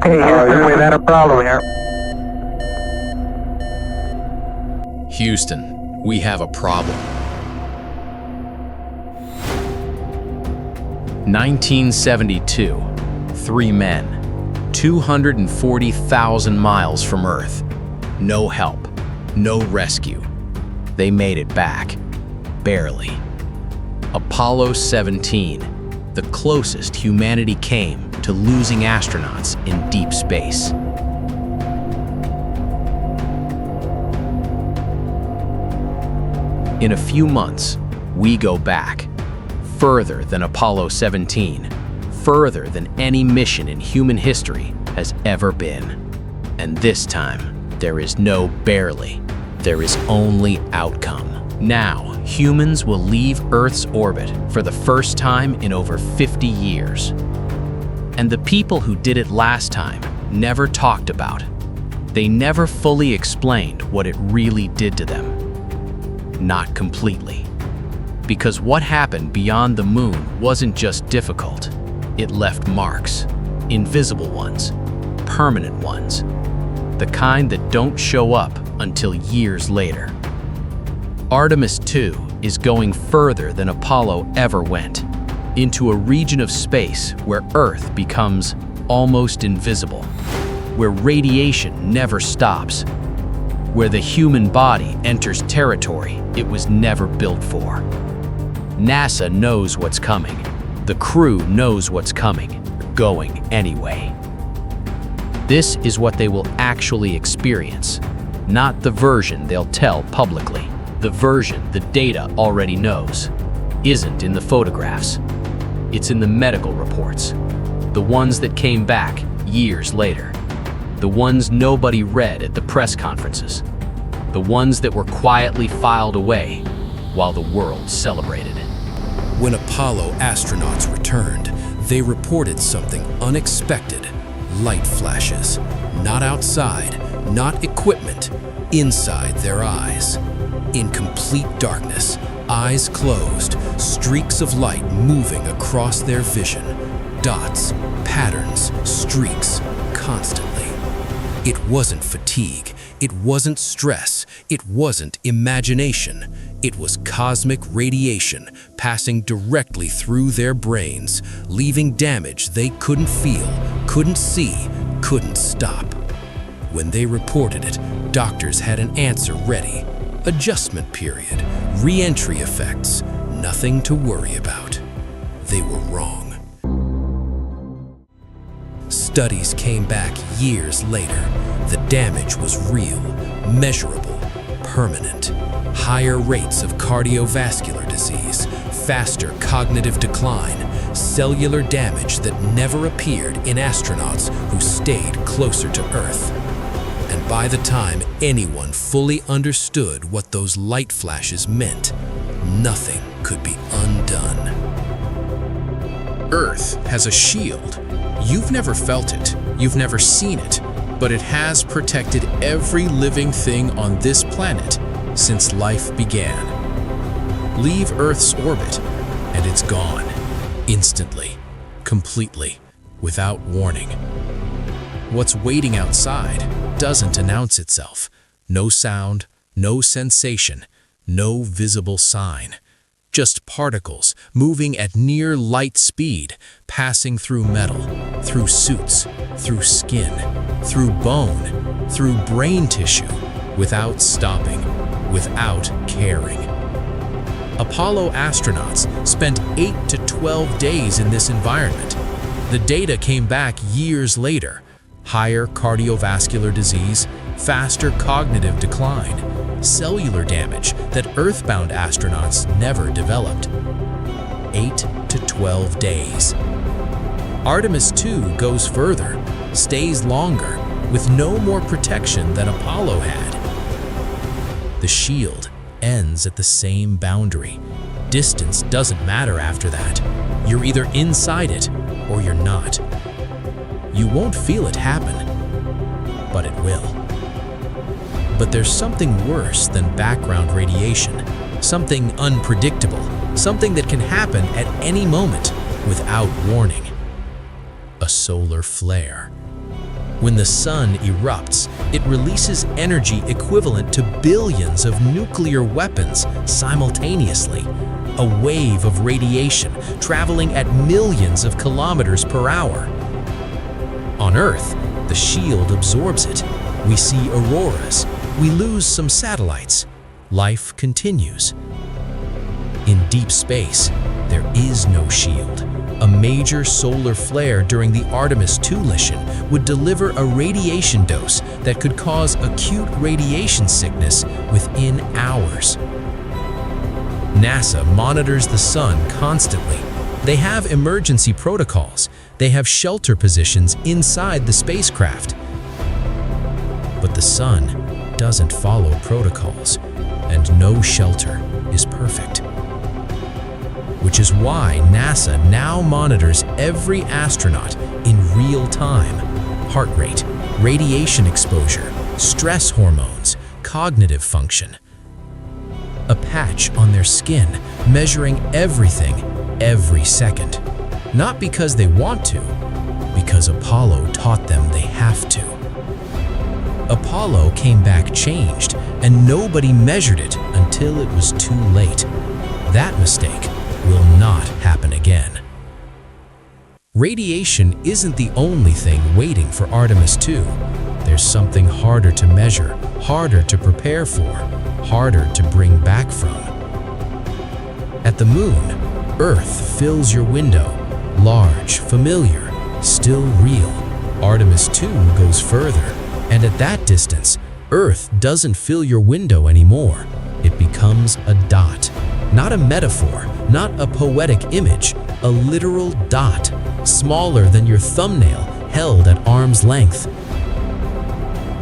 Okay, Houston, we've had a problem here. Houston, we have a problem. 1972, 3 men, 240,000 miles from Earth. No help, no rescue. They made it back, barely. Apollo 17, the closest humanity came to losing astronauts in deep space. In a few months, we go back, further than Apollo 17, further than any mission in human history has ever been. And this time, there is no barely, there is only outcome. Now, humans will leave Earth's orbit for the first time in over 50 years. And the people who did it last time never talked about it. They never fully explained what it really did to them. Not completely. Because what happened beyond the moon wasn't just difficult. It left marks, invisible ones, permanent ones, the kind that don't show up until years later. Artemis II is going further than Apollo ever went, into a region of space where Earth becomes almost invisible, where radiation never stops, where the human body enters territory it was never built for. NASA knows what's coming. The crew knows what's coming, going anyway. This is what they will actually experience, not the version they'll tell publicly. The version the data already knows isn't in the photographs. It's in the medical reports, the ones that came back years later, the ones nobody read at the press conferences, the ones that were quietly filed away while the world celebrated. When Apollo astronauts returned, they reported something unexpected. Light flashes, not outside, not equipment, inside their eyes. In complete darkness, eyes closed, streaks of light moving across their vision. Dots, patterns, streaks, constantly. It wasn't fatigue, it wasn't stress, it wasn't imagination. It was cosmic radiation passing directly through their brains, leaving damage they couldn't feel, couldn't see, couldn't stop. When they reported it, doctors had an answer ready. Adjustment period, re-entry effects, nothing to worry about. They were wrong. Studies came back years later. The damage was real, measurable, permanent. Higher rates of cardiovascular disease, faster cognitive decline, cellular damage that never appeared in astronauts who stayed closer to Earth. And by the time anyone fully understood what those light flashes meant, nothing could be undone. Earth has a shield. You've never felt it, you've never seen it, but it has protected every living thing on this planet since life began. Leave Earth's orbit, and it's gone. Instantly, completely, without warning. What's waiting outside doesn't announce itself. No sound, no sensation, no visible sign. Just particles moving at near light speed, passing through metal, through suits, through skin, through bone, through brain tissue, without stopping, without caring. Apollo astronauts spent 8 to 12 days in this environment. The data came back years later. Higher cardiovascular disease, faster cognitive decline, cellular damage that Earthbound astronauts never developed. 8 to 12 days. Artemis II goes further, stays longer, with no more protection than Apollo had. The shield ends at the same boundary. Distance doesn't matter after that. You're either inside it or you're not. You won't feel it happen, but it will. But there's something worse than background radiation, something unpredictable, something that can happen at any moment without warning. A solar flare. When the sun erupts, it releases energy equivalent to billions of nuclear weapons simultaneously. A wave of radiation traveling at millions of kilometers per hour. On Earth, the shield absorbs it. We see auroras. We lose some satellites. Life continues. In deep space, there is no shield. A major solar flare during the Artemis II mission would deliver a radiation dose that could cause acute radiation sickness within hours. NASA monitors the sun constantly. They have emergency protocols. They have shelter positions inside the spacecraft. But the sun doesn't follow protocols, and no shelter is perfect. Which is why NASA now monitors every astronaut in real time. Heart rate, radiation exposure, stress hormones, cognitive function. A patch on their skin measuring everything every second. Not because they want to, because Apollo taught them they have to. Apollo came back changed, and nobody measured it until it was too late. That mistake will not happen again. Radiation isn't the only thing waiting for Artemis II. There's something harder to measure, harder to prepare for, harder to bring back from. At the moon, Earth fills your window, large, familiar, still real. Artemis II goes further, and at that distance, Earth doesn't fill your window anymore. It becomes a dot. Not a metaphor, not a poetic image, a literal dot, smaller than your thumbnail held at arm's length.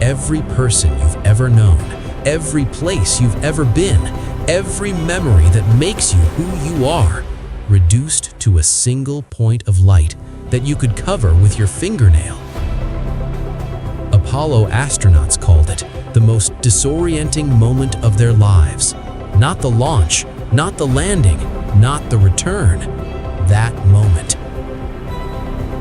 Every person you've ever known, every place you've ever been, every memory that makes you who you are, reduced to a single point of light that you could cover with your fingernail. Apollo astronauts called it the most disorienting moment of their lives. Not the launch, not the landing, not the return, that moment.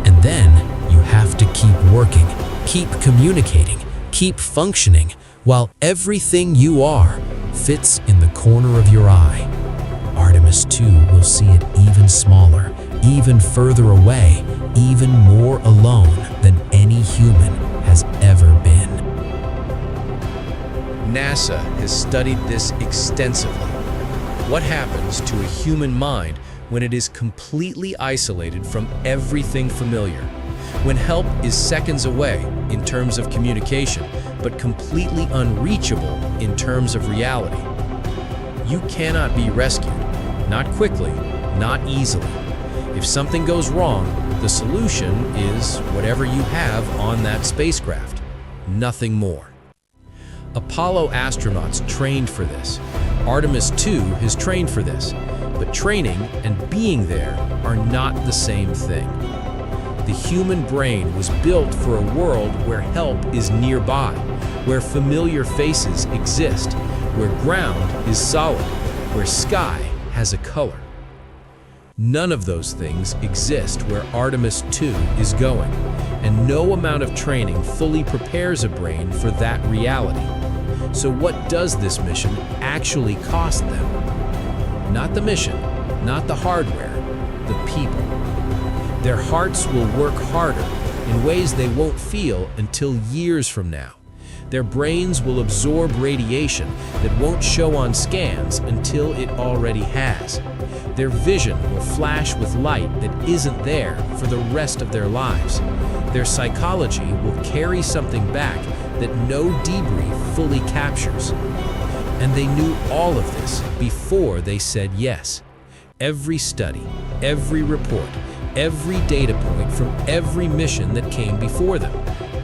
And then you have to keep working, keep communicating, keep functioning, while everything you are fits in the corner of your eye. Artemis II will see it even smaller, even further away, even more alone than any human has ever been. NASA has studied this extensively. What happens to a human mind when it is completely isolated from everything familiar? When help is seconds away in terms of communication, but completely unreachable in terms of reality? You cannot be rescued. Not quickly, not easily. If something goes wrong, the solution is whatever you have on that spacecraft. Nothing more. Apollo astronauts trained for this. Artemis II has trained for this. But training and being there are not the same thing. The human brain was built for a world where help is nearby, where familiar faces exist, where ground is solid, where sky has a color. None of those things exist where Artemis II is going, and no amount of training fully prepares a brain for that reality. So what does this mission actually cost them? Not the mission, not the hardware, the people. Their hearts will work harder in ways they won't feel until years from now. Their brains will absorb radiation that won't show on scans until it already has. Their vision will flash with light that isn't there for the rest of their lives. Their psychology will carry something back that no debrief fully captures. And they knew all of this before they said yes. Every study, every report, every data point from every mission that came before them.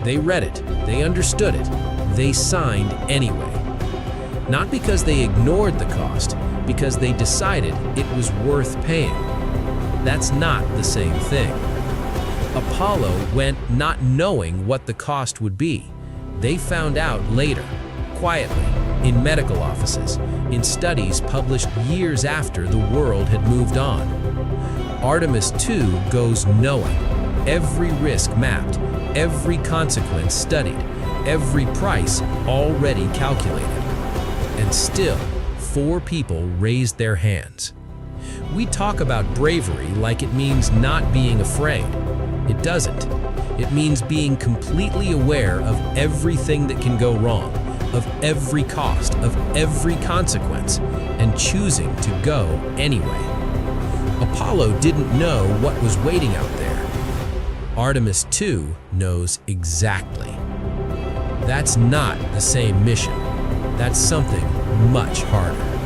They read it, they understood it, they signed anyway. Not because they ignored the cost, because they decided it was worth paying. That's not the same thing. Apollo went not knowing what the cost would be. They found out later, quietly, in medical offices, in studies published years after the world had moved on. Artemis II goes knowing. every risk mapped, every consequence studied, every price already calculated. And still, 4 people raised their hands. We talk about bravery like it means not being afraid. It doesn't. It means being completely aware of everything that can go wrong, of every cost, of every consequence, and choosing to go anyway. Apollo didn't know what was waiting out there. Artemis II knows exactly. That's not the same mission. That's something much harder.